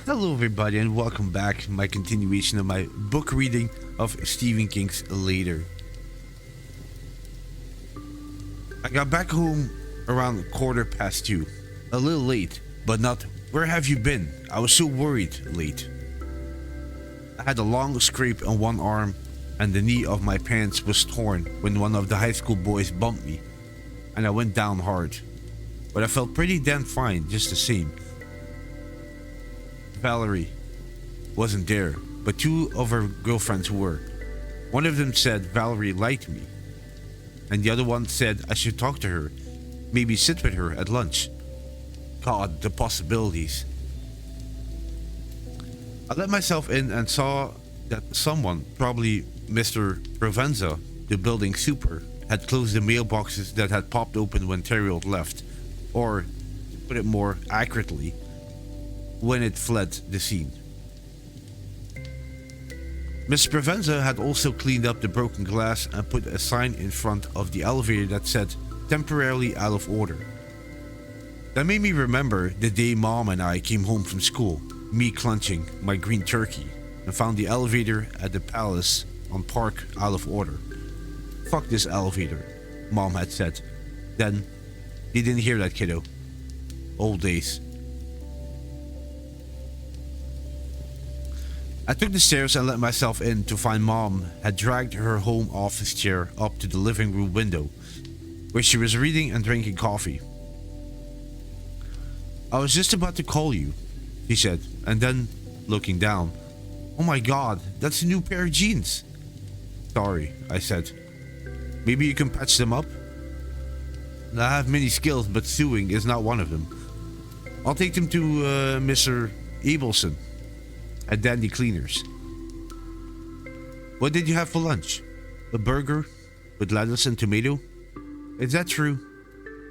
Hello, everybody, and welcome back to my continuation of my book reading of Stephen King's Later. I got back home around 2:15, a little late, but not "Where have you been?" I was so worried late. I had a long scrape on one arm, and the knee of my pants was torn when one of the high school boys bumped me, and I went down hard. But I felt pretty damn fine just the same. Valerie wasn't there, but two of her girlfriends were. One of them said Valerie liked me, and the other one said I should talk to her, maybe sit with her at lunch. God, the possibilities. I let myself in and saw that someone, probably Mr. Provenza, the building super, had closed the mailboxes that had popped open when Theriot left, or, to put it more accurately, when it fled the scene. Miss Provenza had also cleaned up the broken glass and put a sign in front of the elevator that said "temporarily out of order." That made me remember the day Mom and I came home from school, me clutching my green turkey, and found the elevator at the palace on Park out of order. "Fuck this elevator," Mom had said. Then, you didn't hear that, kiddo. Old days. I took the stairs and let myself in to find Mom had dragged her home office chair up to the living room window, where she was reading and drinking coffee. "I was just about to call you," she said, and then, looking down, "Oh my god, that's a new pair of jeans." "Sorry," I said. "Maybe you can patch them up?" "I have many skills, but sewing is not one of them. I'll take them to Mr. Abelson at Dandy Cleaners." "What did you have for lunch? A burger with lettuce and tomato?" "Is that true?"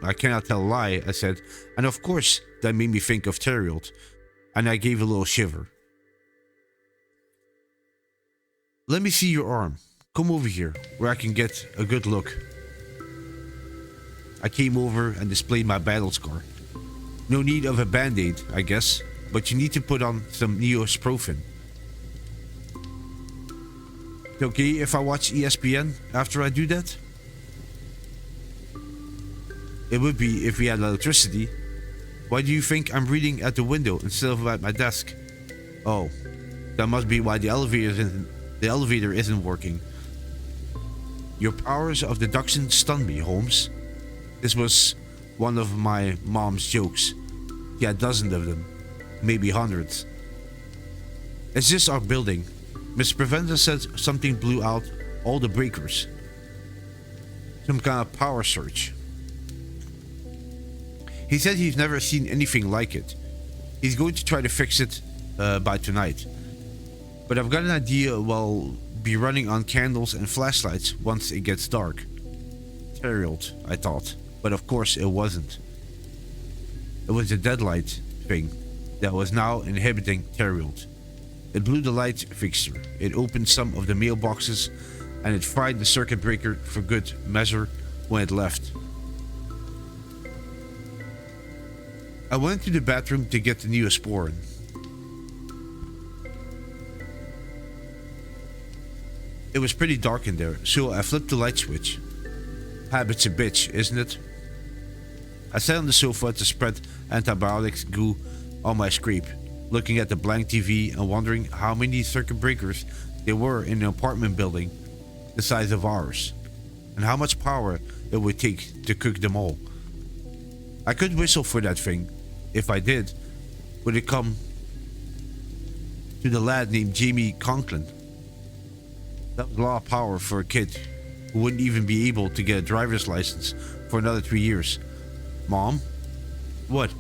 "I cannot tell a lie," I said, and of course that made me think of Theriot, and I gave a little shiver. "Let me see your arm. Come over here, where I can get a good look." I came over and displayed my battle scar. "No need of a band-aid, I guess, but you need to put on some Neosporin. It's okay if I watch ESPN after I do that?" "It would be if we had electricity. Why do you think I'm reading at the window instead of at my desk?" "Oh, that must be why the elevator isn't working." "Your powers of deduction stun me, Holmes." This was one of my mom's jokes. She had dozens of them, maybe hundreds. "It's just our building. Miss Provenza said something blew out all the breakers. Some kind of power surge. He said he's never seen anything like it. He's going to try to fix it by tonight. But I've got an idea we'll be running on candles and flashlights once it gets dark." Theriot, I thought, but of course it wasn't. It was the deadlight thing that was now inhibiting Theriot. It blew the light fixture, it opened some of the mailboxes, and it fried the circuit breaker for good measure when it left. I went to the bathroom to get the Neosporin. It was pretty dark in there, so I flipped the light switch. Habit's a bitch, isn't it? I sat on the sofa to spread antibiotics goo on my scrape, looking at the blank TV and wondering how many circuit breakers there were in an apartment building the size of ours, and how much power it would take to cook them all. I could whistle for that thing. If I did, would it come to the lad named Jamie Conklin? That was a lot of power for a kid who wouldn't even be able to get a driver's license for another 3 years. "Mom?" "What?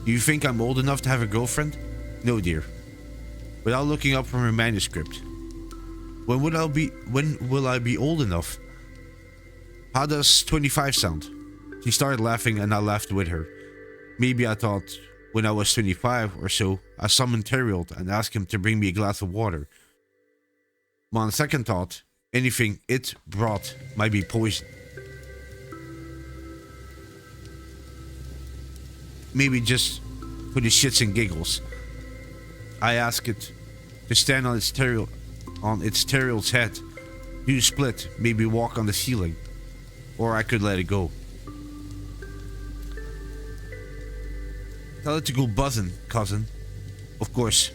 Do you think I'm old enough to have a girlfriend?" "No, dear." Without looking up from her manuscript. When will I be old enough?" "How does 25 sound?" She started laughing and I laughed with her. Maybe I thought when I was 25 or so, I summoned Theriot and asked him to bring me a glass of water. But on second thought, anything it brought might be poison. Maybe just for the shits and giggles. I asked it to stand on its terrial's head, do split, maybe walk on the ceiling, or I could let it go. Tell it to go buzzing, cousin. Of course,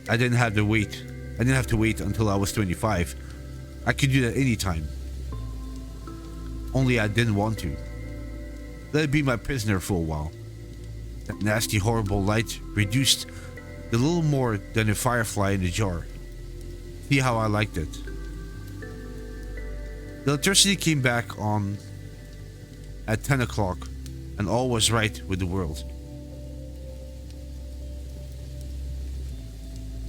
I didn't have to wait. I didn't have to wait until I was 25. I could do that anytime. Only I didn't want to. Let it be my prisoner for a while. That nasty, horrible light reduced a little more than a firefly in a jar. See how I liked it. The electricity came back on at 10 o'clock, and all was right with the world.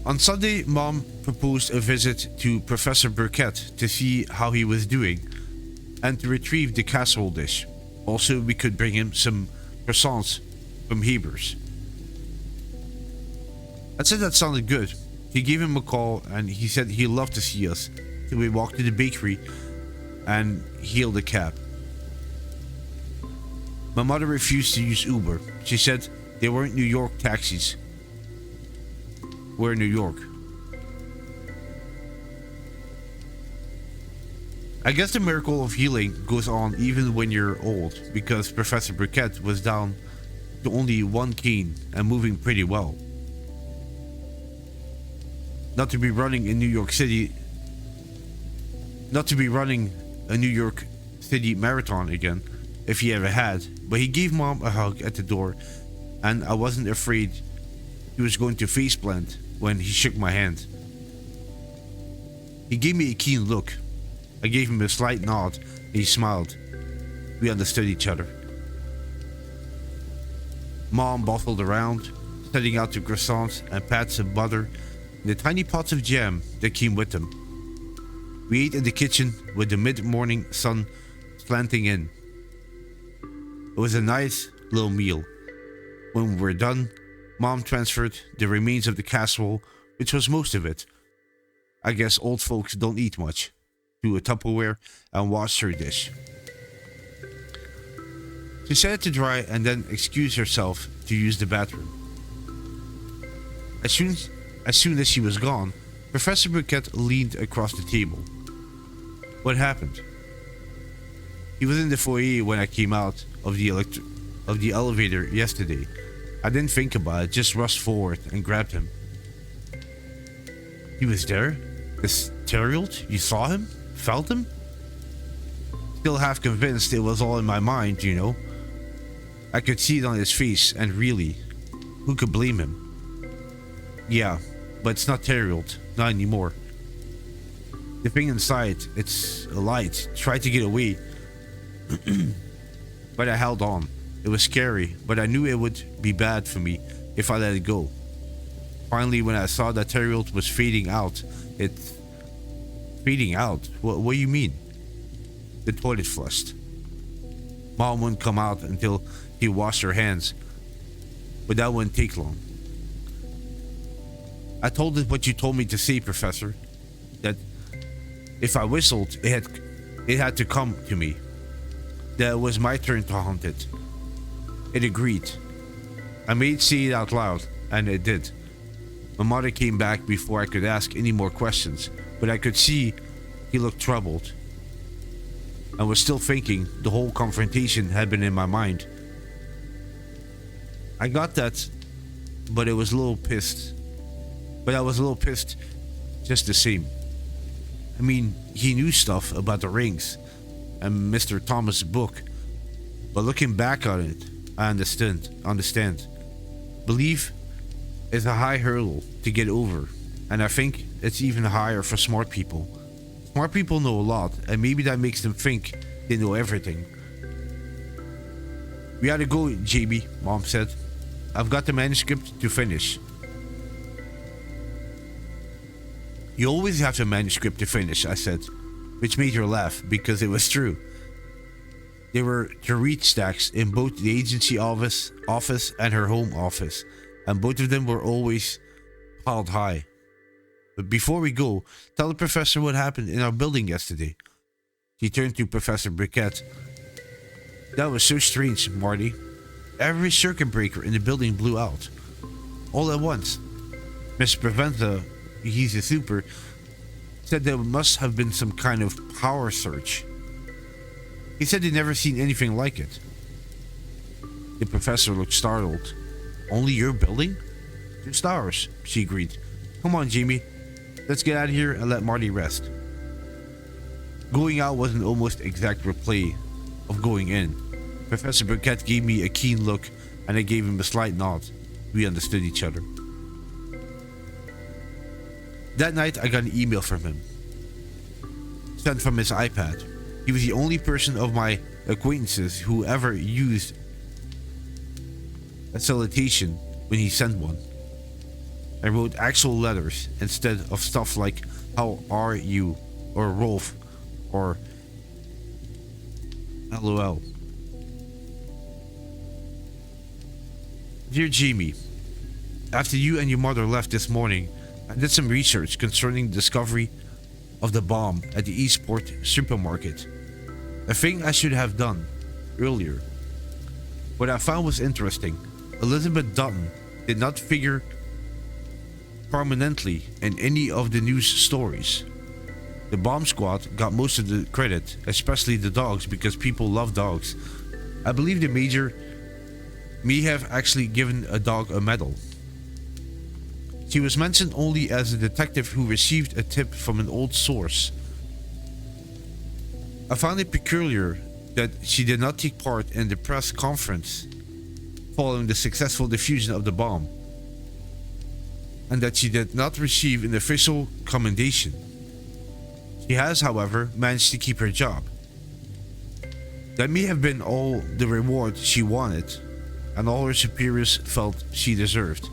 On Sunday, Mom proposed a visit to Professor Burkett to see how he was doing and to retrieve the casserole dish. Also, we could bring him some croissants from Hebers. I said that sounded good. He gave him a call and he said he'd love to see us. So we walked to the bakery and hailed a cab. My mother refused to use Uber. She said they weren't New York taxis. We're in New York. I guess the miracle of healing goes on even when you're old, because Professor Burkett was down to only one cane and moving pretty well. Not to be running a New York City marathon again, if he ever had, but he gave Mom a hug at the door, and I wasn't afraid he was going to faceplant when he shook my hand. He gave me a keen look. I gave him a slight nod, and he smiled. We understood each other. Mom bustled around, setting out the croissants and pats of butter and the tiny pots of jam that came with them. We ate in the kitchen with the mid-morning sun slanting in. It was a nice little meal. When we were done, Mom transferred the remains of the casserole, which was most of it. I guess old folks don't eat much, to a Tupperware and washed her dish. She set it to dry and then excused herself to use the bathroom. As soon as she was gone, Professor Burkett leaned across the table. What happened? He was in the foyer when I came out of the elevator yesterday. I didn't think about it, just rushed forward and grabbed him. He was there? This Theriault? You saw him? Felt him? Still half convinced it was all in my mind, you know. I could see it on his face, and really, who could blame him? Yeah, but it's not Theriault, not anymore. The thing inside, it's a light, tried to get away. But I held on. It was scary, but I knew it would be bad for me if I let it go. Finally, when I saw that Theriault was fading out, Fading out? What do you mean? The toilet flushed. Mom wouldn't come out until he washed her hands, but that wouldn't take long. I told it what you told me to say, Professor. That if I whistled, it had to come to me. That it was my turn to haunt it. It agreed. I made it say it out loud, and it did. My mother came back before I could ask any more questions, but I could see he looked troubled. I was still thinking the whole confrontation had been in my mind. I got that, but I was a little pissed just the same. I mean, he knew stuff about the rings and Mr. Thomas' book, but looking back on it, I understand. Belief is a high hurdle to get over, and I think it's even higher for smart people. Smart people know a lot, and maybe that makes them think they know everything. We gotta go, JB, Mom said. I've got the manuscript to finish. You always have a manuscript to finish, I said, which made her laugh because it was true. There were to read stacks in both the agency office and her home office, and both of them were always piled high. But before we go, tell the professor what happened in our building yesterday. He turned to Professor Burkett. That was so strange, Marty. Every circuit breaker in the building blew out. All at once. Miss Preventa, he's a super, said there must have been some kind of power surge. He said he'd never seen anything like it. The professor looked startled. Only your building? Just ours, she agreed. Come on, Jamie. Let's get out of here and let Marty rest. Going out was an almost exact replay of going in. Professor Burkett gave me a keen look and I gave him a slight nod. We understood each other. That night I got an email from him, sent from his iPad. He was the only person of my acquaintances who ever used a salutation when he sent one. I wrote actual letters instead of stuff like "How are you?" or "Rolf" or "LOL." Dear Jamie, after you and your mother left this morning, I did some research concerning the discovery of the bomb at the Eastport supermarket. A thing I should have done earlier. What I found was interesting. Elizabeth Dutton did not figure prominently in any of the news stories. The bomb squad got most of the credit, especially the dogs, because people love dogs. I believe the major may have actually given a dog a medal. She was mentioned only as a detective who received a tip from an old source. I found it peculiar that she did not take part in the press conference following the successful diffusion of the bomb, and that she did not receive an official commendation. She has, however, managed to keep her job. That may have been all the reward she wanted, and all her superiors felt she deserved.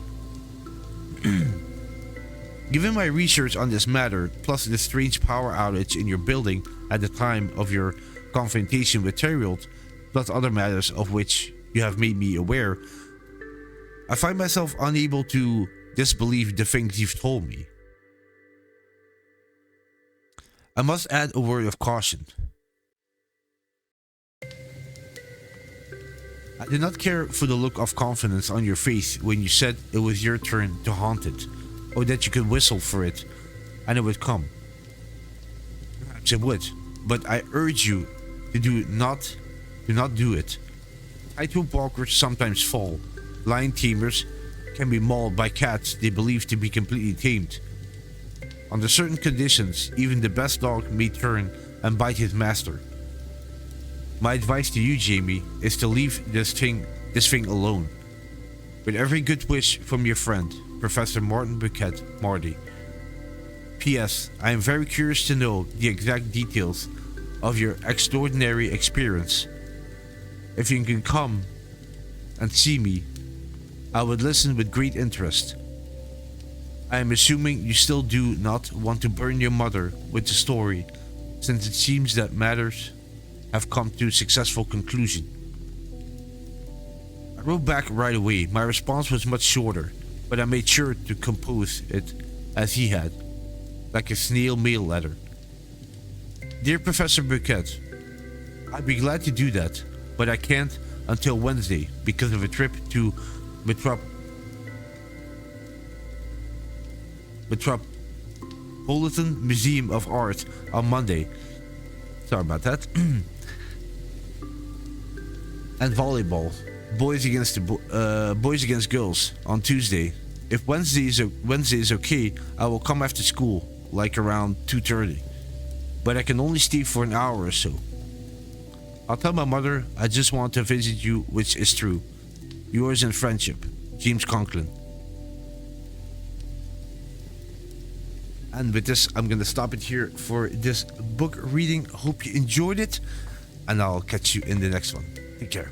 Given my research on this matter, plus the strange power outage in your building at the time of your confrontation with Theriault, plus other matters of which you have made me aware, I find myself unable to disbelieve the things you've told me. I must add a word of caution. I did not care for the look of confidence on your face when you said it was your turn to haunt it, or that you could whistle for it and it would come. Perhaps it would, but I urge you to not do it. Tightrope walkers sometimes fall. Lion tamers can be mauled by cats they believe to be completely tamed. Under certain conditions, even the best dog may turn and bite his master. My advice to you, Jamie, is to leave this thing alone. With every good wish from your friend, Professor Martin Burkett, Marty. P.S. I am very curious to know the exact details of your extraordinary experience. If you can come and see me, I would listen with great interest. I am assuming you still do not want to burn your mother with the story, since it seems that matters have come to a successful conclusion. I wrote back right away. My response was much shorter, but I made sure to compose it as he had, like a snail mail letter. Dear Professor Burkett, I'd be glad to do that, but I can't until Wednesday because of a trip to Metropolitan Museum of Art on Monday. Sorry about that. And volleyball, boys against girls on Tuesday. If Wednesday is okay, I will come after school, like around 2:30. But I can only stay for an hour or so. I'll tell my mother I just want to visit you, which is true. Yours in friendship, James Conklin. And with this, I'm gonna stop it here for this book reading. Hope you enjoyed it, and I'll catch you in the next one. Take care.